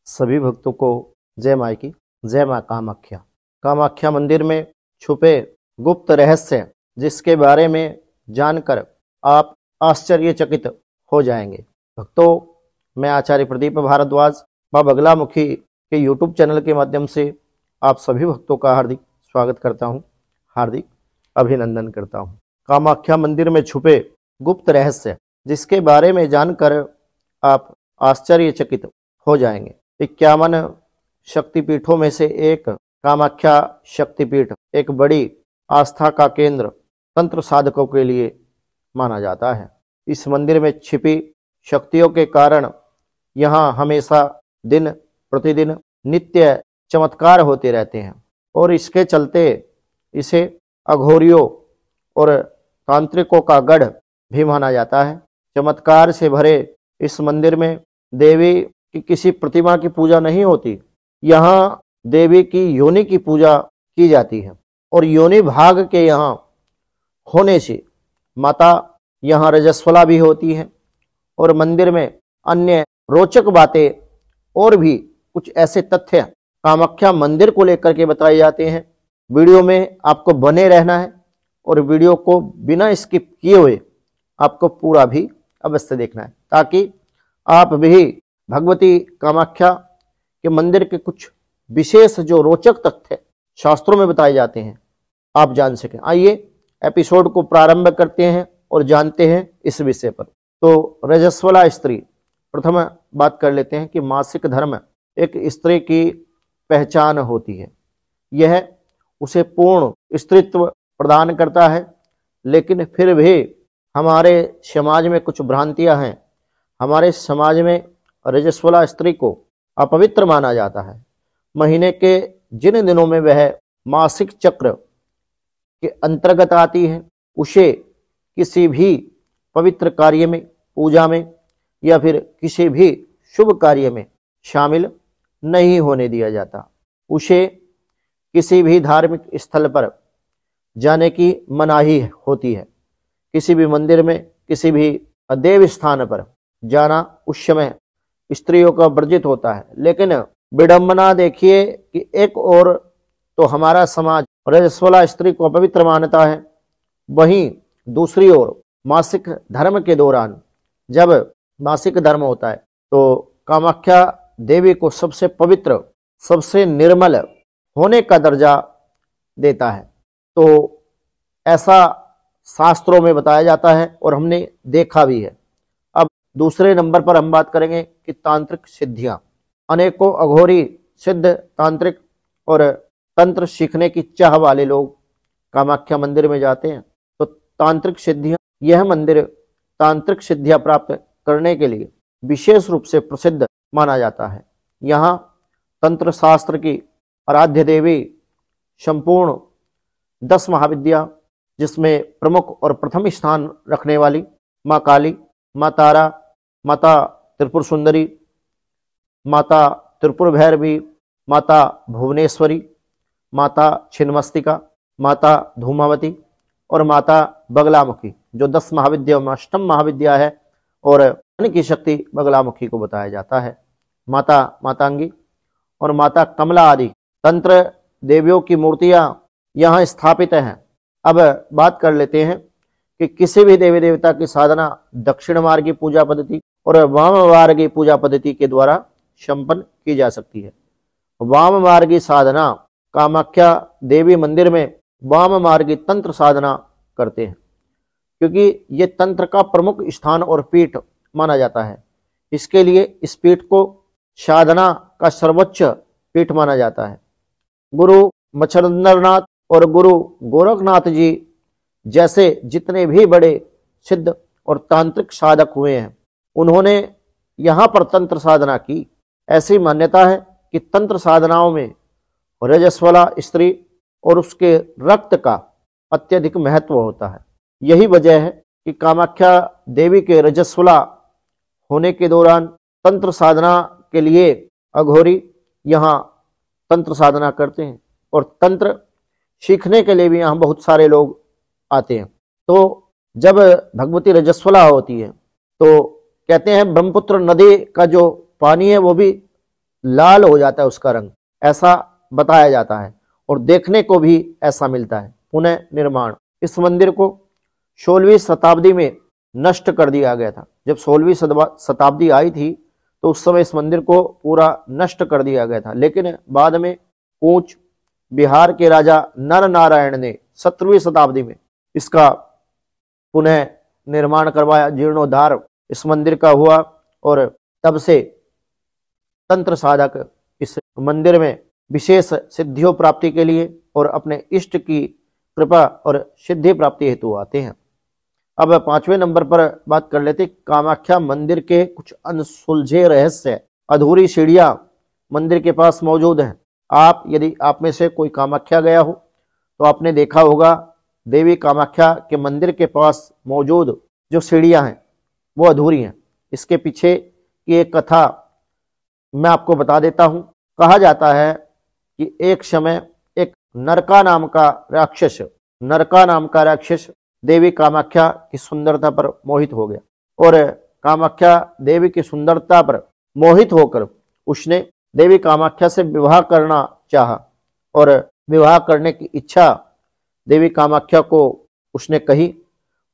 सभी भक्तों को जय माई की जय माँ कामाख्या। कामाख्या मंदिर में छुपे गुप्त रहस्य जिसके बारे में जानकर आप आश्चर्यचकित हो जाएंगे। भक्तों, मैं आचार्य प्रदीप भारद्वाज माँ बगलामुखी के यूट्यूब चैनल के माध्यम से आप सभी भक्तों का हार्दिक स्वागत करता हूँ, हार्दिक अभिनंदन करता हूँ। कामाख्या मंदिर में छुपे गुप्त रहस्य जिसके बारे में जानकर आप आश्चर्यचकित हो जाएंगे। 51 शक्तिपीठों में से एक कामाख्या शक्तिपीठ एक बड़ी आस्था का केंद्र तंत्र साधकों के लिए माना जाता है। इस मंदिर में छिपी शक्तियों के कारण यहाँ हमेशा दिन प्रतिदिन नित्य चमत्कार होते रहते हैं और इसके चलते इसे अघोरियों और तांत्रिकों का गढ़ भी माना जाता है। चमत्कार से भरे इस मंदिर में देवी की किसी प्रतिमा की पूजा नहीं होती। यहाँ देवी की योनि की पूजा की जाती है और योनि भाग के यहाँ होने से माता यहाँ रजस्वला भी होती है। और मंदिर में अन्य रोचक बातें और भी कुछ ऐसे तथ्य कामाख्या मंदिर को लेकर के बताए जाते हैं। वीडियो में आपको बने रहना है और वीडियो को बिना स्किप किए हुए आपको पूरा भी अवश्य देखना है ताकि आप भी भगवती कामाख्या के मंदिर के कुछ विशेष जो रोचक तथ्य शास्त्रों में बताए जाते हैं आप जान सकें। आइए एपिसोड को प्रारंभ करते हैं और जानते हैं इस विषय पर। तो रजस्वला स्त्री, प्रथम बात कर लेते हैं कि मासिक धर्म एक स्त्री की पहचान होती है। यह उसे पूर्ण स्त्रीत्व प्रदान करता है, लेकिन फिर भी हमारे समाज में कुछ भ्रांतियां हैं। हमारे समाज में रजस्वला स्त्री को अपवित्र माना जाता है। महीने के जिन दिनों में वह मासिक चक्र के अंतर्गत आती है उसे किसी भी पवित्र कार्य में, पूजा में या फिर किसी भी शुभ कार्य में शामिल नहीं होने दिया जाता। उसे किसी भी धार्मिक स्थल पर जाने की मनाही होती है। किसी भी मंदिर में, किसी भी देव स्थान पर जाना उस समय स्त्रियों का वर्जित होता है। लेकिन विडंबना देखिए कि एक और तो हमारा समाज रजस्वला स्त्री को अपवित्र मानता है, वहीं दूसरी ओर मासिक धर्म के दौरान जब मासिक धर्म होता है तो कामाख्या देवी को सबसे पवित्र, सबसे निर्मल होने का दर्जा देता है। तो ऐसा शास्त्रों में बताया जाता है और हमने देखा भी है। अब दूसरे नंबर पर हम बात करेंगे कि तांत्रिक सिद्धियां। अनेकों अघोरी, सिद्ध, तांत्रिक और तंत्र सीखने की चाह वाले लोग कामाख्या मंदिर में जाते हैं। तो तांत्रिक सिद्धियां, यह मंदिर तांत्रिक सिद्धियां प्राप्त करने के लिए विशेष रूप से प्रसिद्ध माना जाता है। यहाँ तंत्र शास्त्र की आराध्य देवी संपूर्ण 10 महाविद्या, जिसमें प्रमुख और प्रथम स्थान रखने वाली माँ काली, माँ तारा, माता त्रिपुर सुंदरी, माता त्रिपुर भैरवी, माता भुवनेश्वरी, माता छिन्नमस्तिका, माता धूमावती और माता बगलामुखी, जो 10 महाविद्या में अष्टम महाविद्या है और धन की शक्ति बगलामुखी को बताया जाता है। माता मातांगी और माता कमला आदि तंत्र देवियों की मूर्तियां यहाँ स्थापित हैं। अब बात कर लेते हैं कि किसी भी देवी देवता की साधना दक्षिण मार्गी पूजा पद्धति और वाम मार्गी पूजा पद्धति के द्वारा संपन्न की जा सकती है। वाम मार्गी साधना, कामाख्या देवी मंदिर में वाम मार्गी तंत्र साधना करते हैं क्योंकि ये तंत्र का प्रमुख स्थान और पीठ माना जाता है। इसके लिए इस पीठ को साधना का सर्वोच्च पीठ माना जाता है। गुरु मच्छरंद्रनाथ और गुरु गोरखनाथ जी जैसे जितने भी बड़े सिद्ध और तांत्रिक साधक हुए हैं, उन्होंने यहाँ पर तंत्र साधना की। ऐसी मान्यता है कि तंत्र साधनाओं में रजस्वला स्त्री और उसके रक्त का अत्यधिक महत्व होता है। यही वजह है कि कामाख्या देवी के रजस्वला होने के दौरान तंत्र साधना के लिए अघोरी यहाँ तंत्र साधना करते हैं और तंत्र सीखने के लिए भी यहाँ बहुत सारे लोग आते हैं। तो जब भगवती रजस्वला होती है तो कहते हैं ब्रह्मपुत्र नदी का जो पानी है वो भी लाल हो जाता है उसका रंग, ऐसा बताया जाता है और देखने को भी ऐसा मिलता है। पुनः निर्माण, इस मंदिर को 16वीं शताब्दी में नष्ट कर दिया गया था। जब 16वीं शताब्दी आई थी तो उस समय इस मंदिर को पूरा नष्ट कर दिया गया था, लेकिन बाद में कूच बिहार के राजा नर नारायण ने 17वीं शताब्दी में इसका पुनः निर्माण करवाया, जीर्णोद्धार इस मंदिर का हुआ और तब से तंत्र साधक इस मंदिर में विशेष सिद्धियों प्राप्ति के लिए और अपने इष्ट की कृपा और सिद्धि प्राप्ति हेतु आते हैं। अब 5वें नंबर पर बात कर लेते, कामाख्या मंदिर के कुछ अनसुलझे रहस्य। अधूरी सीढ़ियां मंदिर के पास मौजूद हैं। यदि आप में से कोई कामाख्या गया हो तो आपने देखा होगा देवी कामाख्या के मंदिर के पास मौजूद जो सीढ़ियां हैं वो अधूरी हैं। इसके पीछे की एक कथा मैं आपको बता देता हूं। कहा जाता है कि एक समय एक नरका नाम का राक्षस देवी कामाख्या की सुंदरता पर मोहित हो गया और कामाख्या देवी की सुंदरता पर मोहित होकर उसने देवी कामाख्या से विवाह करना चाहा और विवाह करने की इच्छा देवी कामाख्या को उसने कही,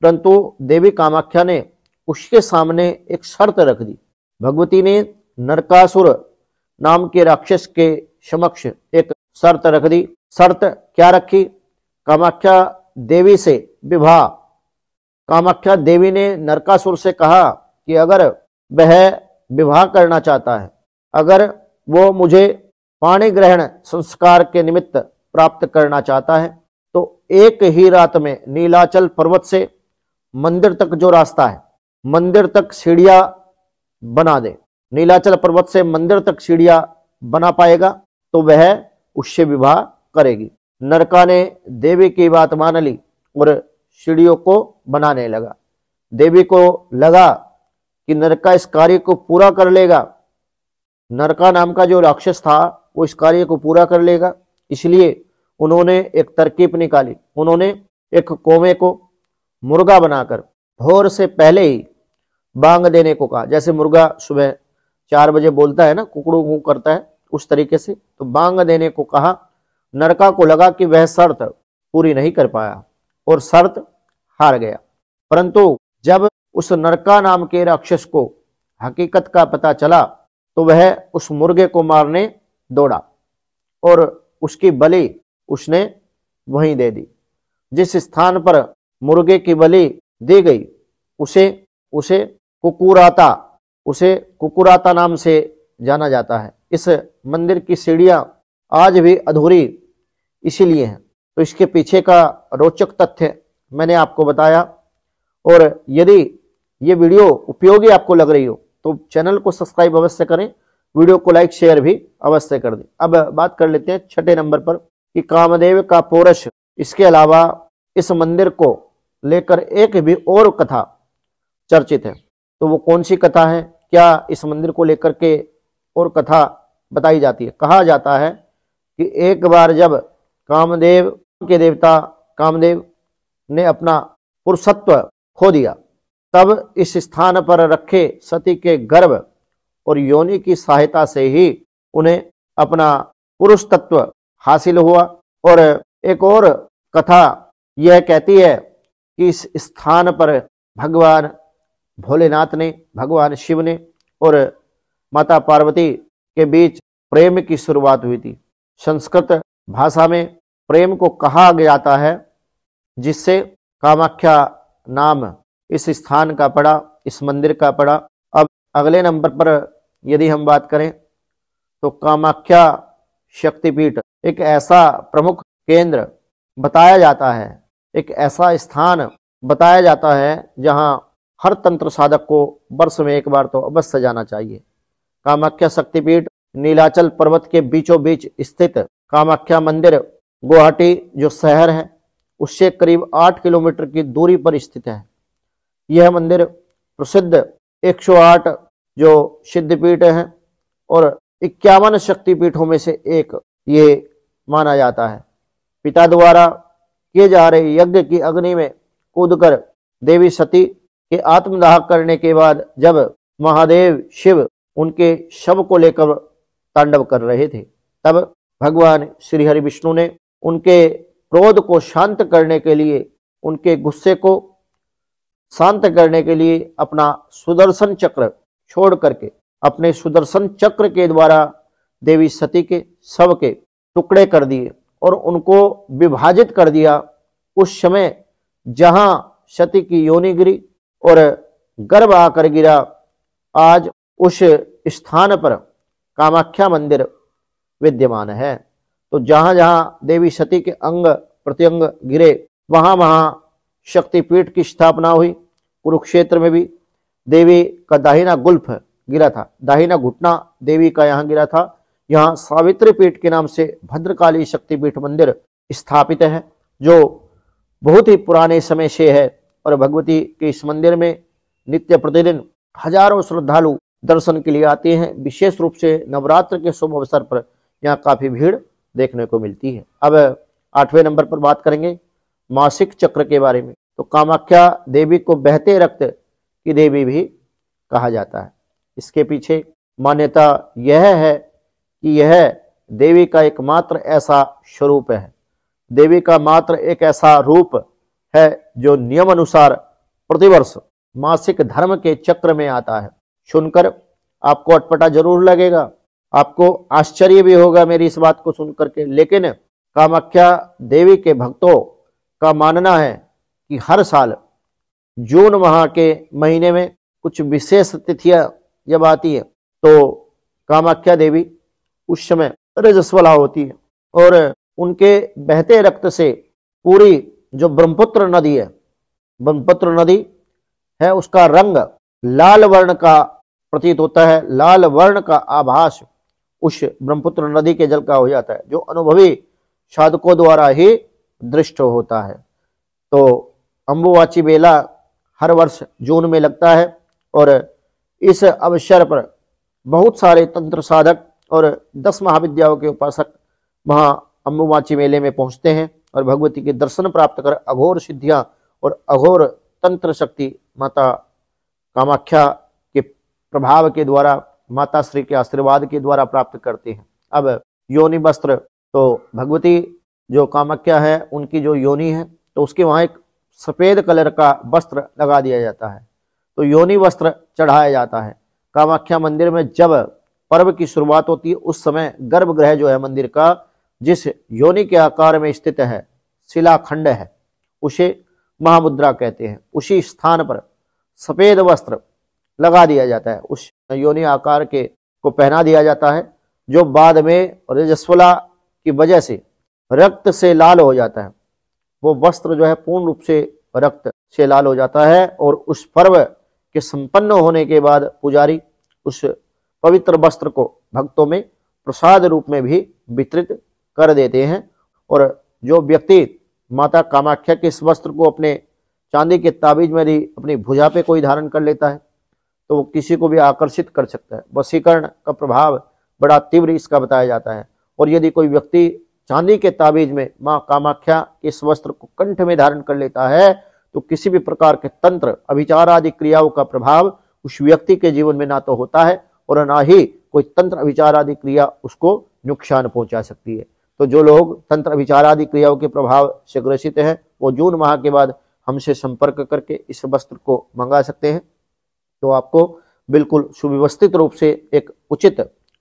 परंतु देवी कामाख्या ने उसके सामने एक शर्त रख दी। भगवती ने नरकासुर नाम के राक्षस के समक्ष एक शर्त रख दी। शर्त क्या रखी? कामाख्या देवी से विवाह। कामाख्या देवी ने नरकासुर से कहा कि अगर वह विवाह करना चाहता है, अगर वो मुझे पाणी ग्रहण संस्कार के निमित्त प्राप्त करना चाहता है, तो एक ही रात में नीलाचल पर्वत से मंदिर तक जो रास्ता है, मंदिर तक सीढ़ियां बना दे। नीलाचल पर्वत से मंदिर तक सीढ़ियां बना पाएगा तो वह उससे विवाह करेगी। नरका ने देवी की बात मान ली और सीढ़ियों को बनाने लगा। देवी को लगा कि नरका इस कार्य को पूरा कर लेगा, नरका नाम का जो राक्षस था वो इस कार्य को पूरा कर लेगा, इसलिए उन्होंने एक तरकीब निकाली। उन्होंने एक कौवे को मुर्गा बनाकर भोर से पहले ही बांग देने को कहा। जैसे मुर्गा सुबह 4 बजे बोलता है ना, कुकड़ू कू करता है, उस तरीके से तो बांग देने को कहा। नरका को लगा कि वह शर्त पूरी नहीं कर पाया और शर्त हार गया, परंतु जब उस नरका नाम के राक्षस को हकीकत का पता चला तो वह उस मुर्गे को मारने दौड़ा और उसकी बलि उसने वहीं दे दी। जिस स्थान पर मुर्गे की बलि दी गई उसे कुकुराता नाम से जाना जाता है। इस मंदिर की सीढ़ियां आज भी अधूरी इसीलिए हैं। तो इसके पीछे का रोचक तथ्य मैंने आपको बताया, और यदि ये वीडियो उपयोगी आपको लग रही हो तो चैनल को सब्सक्राइब अवश्य करें, वीडियो को लाइक शेयर भी अवश्य कर दें। अब बात कर लेते हैं 6ठे नंबर पर कि कामदेव का पौरुष। इसके अलावा इस मंदिर को लेकर एक भी और कथा चर्चित है। तो वो कौन सी कथा है? क्या इस मंदिर को लेकर के और कथा बताई जाती है? कहा जाता है कि एक बार जब कामदेव के देवता कामदेव ने अपना पुरुषत्व खो दिया, तब इस स्थान पर रखे सती के गर्भ और योनि की सहायता से ही उन्हें अपना पुरुष तत्व हासिल हुआ। और एक और कथा यह कहती है कि इस स्थान पर भगवान भोलेनाथ ने, भगवान शिव ने और माता पार्वती के बीच प्रेम की शुरुआत हुई थी। संस्कृत भाषा में प्रेम को कहा जाता है, जिससे कामाख्या नाम इस स्थान का पड़ा, इस मंदिर का पड़ा। अब अगले नंबर पर यदि हम बात करें तो कामाख्या शक्तिपीठ एक ऐसा प्रमुख केंद्र बताया जाता है, एक ऐसा स्थान बताया जाता है जहां हर तंत्र साधक को वर्ष में एक बार तो अवश्य जाना चाहिए। कामाख्या शक्तिपीठ नीलाचल पर्वत के बीचों बीच स्थित कामाख्या मंदिर गुवाहाटी जो शहर है उससे करीब 8 किलोमीटर की दूरी पर स्थित है। यह मंदिर प्रसिद्ध 108 जो सिद्धपीठ हैं और 51 शक्तिपीठों में से एक ये माना जाता है। पिता द्वारा किए जा रहे यज्ञ की अग्नि में कूदकर देवी सती के आत्मदाह करने के बाद जब महादेव शिव उनके शव को लेकर तांडव कर रहे थे। तब भगवान श्री हरि विष्णु ने उनके क्रोध को शांत करने के लिए, उनके गुस्से को शांत करने के लिए अपना सुदर्शन चक्र छोड़ करके अपने सुदर्शन चक्र के द्वारा देवी सती के शव के टुकड़े कर दिए और उनको विभाजित कर दिया। उस समय जहां सती की योनि गिरी और गर्भ आकर गिरा, आज उस स्थान पर कामाख्या मंदिर विद्यमान है। तो जहां जहां देवी सती के अंग प्रत्यंग गिरे, वहां वहां शक्तिपीठ की स्थापना हुई। कुरुक्षेत्र में भी देवी का दाहिना गुल्फ गिरा था, दाहिना घुटना देवी का यहाँ गिरा था। यहाँ सावित्री पीठ के नाम से भद्रकाली शक्तिपीठ मंदिर स्थापित है, जो बहुत ही पुराने समय से है। और भगवती के इस मंदिर में नित्य प्रतिदिन हजारों श्रद्धालु दर्शन के लिए आते हैं। विशेष रूप से नवरात्र के शुभ अवसर पर यहाँ काफी भीड़ देखने को मिलती है। अब 8वें नंबर पर बात करेंगे मासिक चक्र के बारे में। तो कामाख्या देवी को बहते रक्त की देवी भी कहा जाता है। इसके पीछे मान्यता यह है कि यह देवी का एकमात्र ऐसा स्वरूप है, देवी का मात्र एक ऐसा रूप है जो नियम अनुसार प्रतिवर्ष मासिक धर्म के चक्र में आता है। सुनकर आपको अटपटा जरूर लगेगा, आपको आश्चर्य भी होगा मेरी इस बात को सुनकर के, लेकिन कामाख्या देवी के भक्तों का मानना है कि हर साल जून माह के महीने में कुछ विशेष तिथियां जब आती है तो कामाख्या देवी उस समय रजस्वला होती है और उनके बहते रक्त से पूरी जो ब्रह्मपुत्र नदी है, ब्रह्मपुत्र नदी है, उसका रंग लाल वर्ण का प्रतीत होता है। लाल वर्ण का आभास उस ब्रह्मपुत्र नदी के जल का हो जाता है, जो अनुभवी साधकों द्वारा ही दृष्ट होता है। तो अंबुवाची मेला हर वर्ष जून में लगता है और इस अवसर पर बहुत सारे तंत्र साधक और 10 महाविद्याओं के उपासक वहां अंबुवाची मेले में पहुंचते हैं और भगवती के दर्शन प्राप्त कर अघोर सिद्धियां और अघोर तंत्र शक्ति माता कामाख्या के प्रभाव के द्वारा, माता श्री के आशीर्वाद के द्वारा प्राप्त करते हैं। अब योनि वस्त्र, तो भगवती जो कामाख्या है उनकी जो योनि है तो उसके वहां एक सफेद कलर का वस्त्र लगा दिया जाता है, तो योनि वस्त्र चढ़ाया जाता है। कामाख्या मंदिर में जब पर्व की शुरुआत होती है उस समय गर्भगृह जो है मंदिर का, जिस योनि के आकार में स्थित है, शिलाखंड है, उसे महामुद्रा कहते हैं। उसी स्थान पर सफेद वस्त्र लगा दिया जाता है, उस योनि आकार के को पहना दिया जाता है, जो बाद में रजस्वला की वजह से रक्त से लाल हो जाता है। वो वस्त्र जो है पूर्ण रूप से रक्त से लाल हो जाता है और उस पर्व के संपन्न होने के बाद पुजारी उस पवित्र वस्त्र को भक्तों में प्रसाद रूप में भी वितरित कर देते हैं। और जो व्यक्ति माता कामाख्या के इस वस्त्र को अपने चांदी के ताबीज में यदि अपनी भुजा पे कोई धारण कर लेता है तो वो किसी को भी आकर्षित कर सकता है। वशीकरण का प्रभाव बड़ा तीव्र इसका बताया जाता है। और यदि कोई व्यक्ति चांदी के ताबीज में मां कामाख्या के इस वस्त्र को कंठ में धारण कर लेता है तो किसी भी प्रकार के तंत्र अभिचार आदि क्रियाओं का प्रभाव उस व्यक्ति के जीवन में ना तो होता है और ना ही कोई तंत्र अभिचार आदि क्रिया उसको नुकसान पहुंचा सकती है। तो जो लोग तंत्र अभिचार आदि क्रियाओं के प्रभाव से ग्रसित है वो जून माह के बाद हमसे संपर्क करके इस वस्त्र को मंगा सकते हैं। तो आपको बिल्कुल सुव्यवस्थित रूप से एक उचित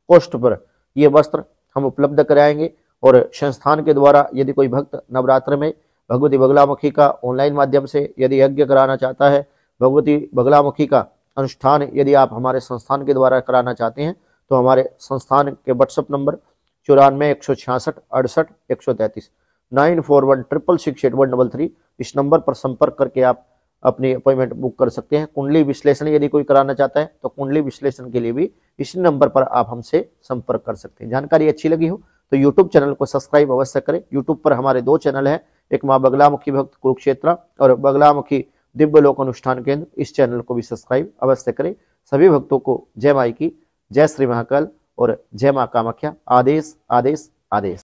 कॉस्ट पर ये वस्त्र हम उपलब्ध कराएंगे। और संस्थान के द्वारा यदि कोई भक्त नवरात्र में भगवती बगलामुखी का ऑनलाइन माध्यम से यदि यज्ञ कराना चाहता है, भगवती बगलामुखी का अनुष्ठान यदि आप हमारे संस्थान के द्वारा कराना चाहते हैं तो हमारे संस्थान के व्हाट्सएप नंबर 94 166 68 133 9416668133 इस नंबर पर संपर्क करके आप अपनी अपॉइंटमेंट बुक कर सकते हैं। कुंडली विश्लेषण यदि कोई कराना चाहता है तो कुंडली विश्लेषण के लिए भी इसी नंबर पर आप हमसे संपर्क कर सकते हैं। जानकारी अच्छी लगी हो तो यूट्यूब चैनल को सब्सक्राइब अवश्य करें। यूट्यूब पर हमारे 2 चैनल हैं, एक माँ बगलामुखी भक्त कुरुक्षेत्र और बगलामुखी दिव्य लोक अनुष्ठान केंद्र। इस चैनल को भी सब्सक्राइब अवश्य करें। सभी भक्तों को जय माई की, जय श्री महाकाल और जय माँ कामाख्या। आदेश आदेश आदेश।